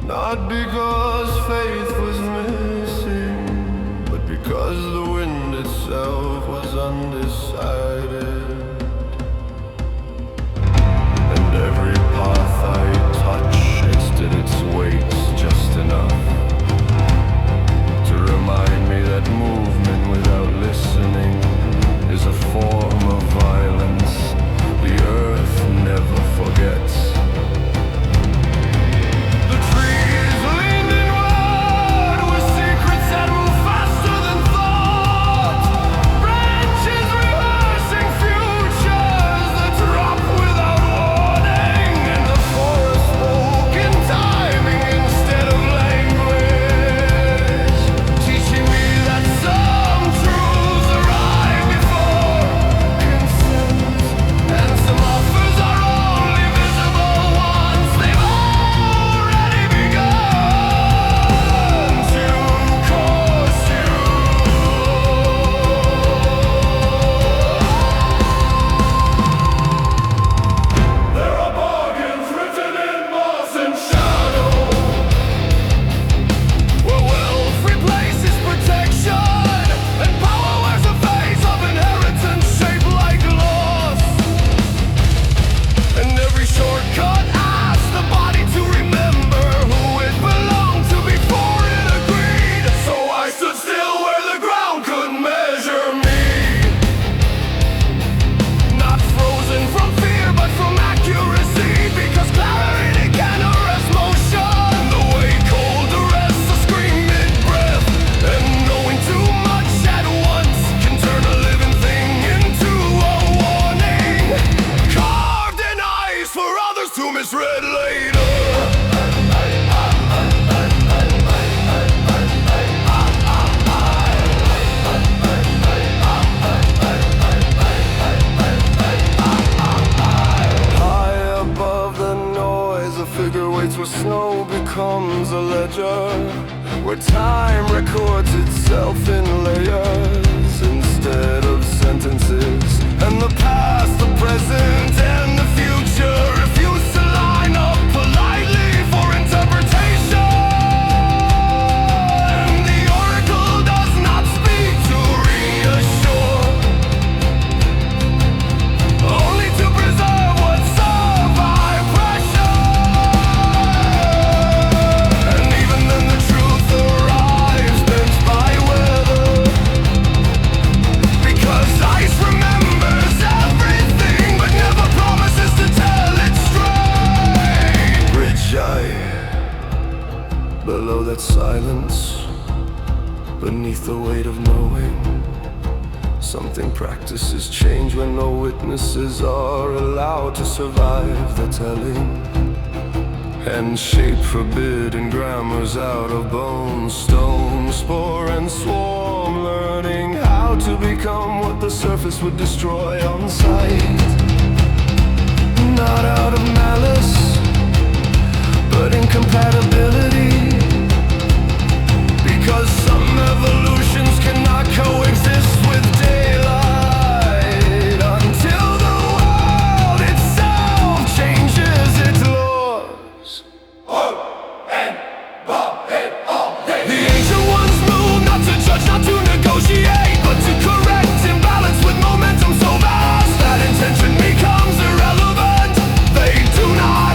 Not because faith was missing, but because the wind itself was undecided. And every path I touch extended its weight just enough to remind me that movement without listening is a form of violence the earth never forgets. Misread later. High above the noise of figure weights, where snow becomes a ledger, where time records itself in layers instead of sentences, and the past, the present, and the future refuse to line up politely for interpretation. The oracle does not speak to reassure, only to preserve what survived pressure. And even then the truth arrives bent by weather, because ice remembers everything but never promises to tell it straight. Bridge eye, below that silence, beneath the weight of knowing, something practices change when no witnesses are allowed to survive the telling. And shape forbidden grammars out of bone, stone, spore and swarm, learning how to become what the surface would destroy on sight. Not out of malice, but incompatibility, because some evolutions cannot coexist with daylight until the world itself changes its laws. The ancient ones move not to judge, not to negotiate, but to correct imbalance with momentum so vast that intention becomes irrelevant. They do not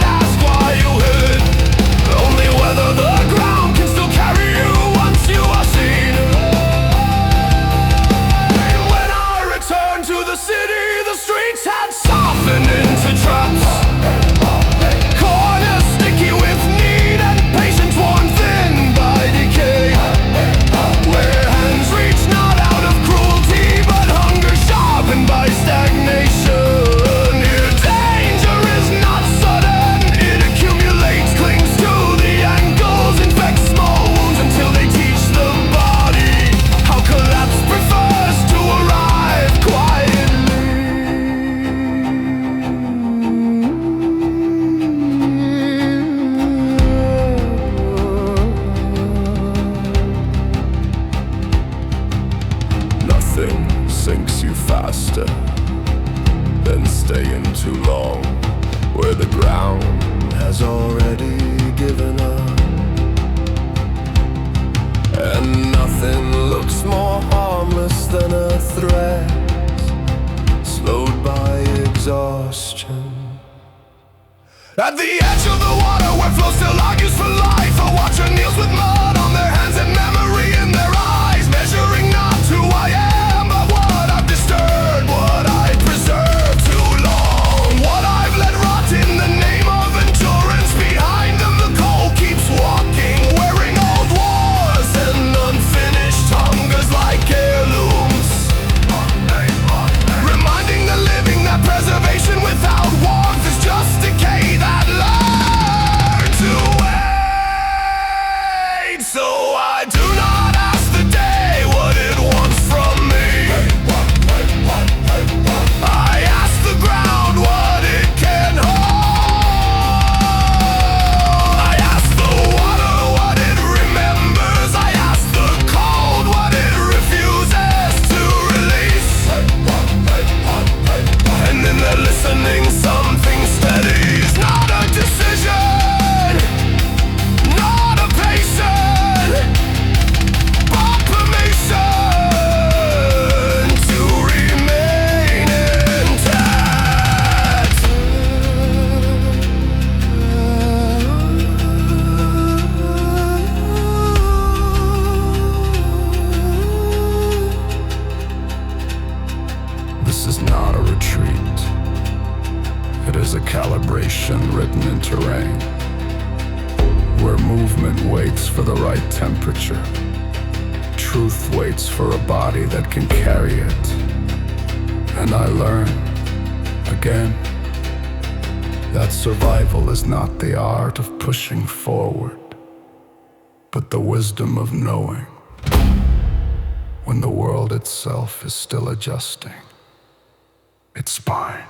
At the edge of the water where flow still argues for life, a watcher kneels with mud on their hands and memory in their eyes, measuring not who I am, but what I've disturbed, what I preserved too long, what I've let rot in the name of endurance. Behind them the coal keeps walking, wearing old wars and unfinished hungers like heirlooms, reminding the living that preservation without warmth is just decay that learned to wait. So I do not ask the day what it wants from me. I ask the ground what it can hold. I ask the water what it remembers. I ask the cold what it refuses to release. And in their listening something steadies. Not a decision, not a patient, but permission to remain intact. This is not a retreat. It is a calibration written in terrain, where movement waits for the right temperature. Truth waits for a body that can carry it. And I learn, again, that survival is not the art of pushing forward, but the wisdom of knowing when the world itself is still adjusting its spine.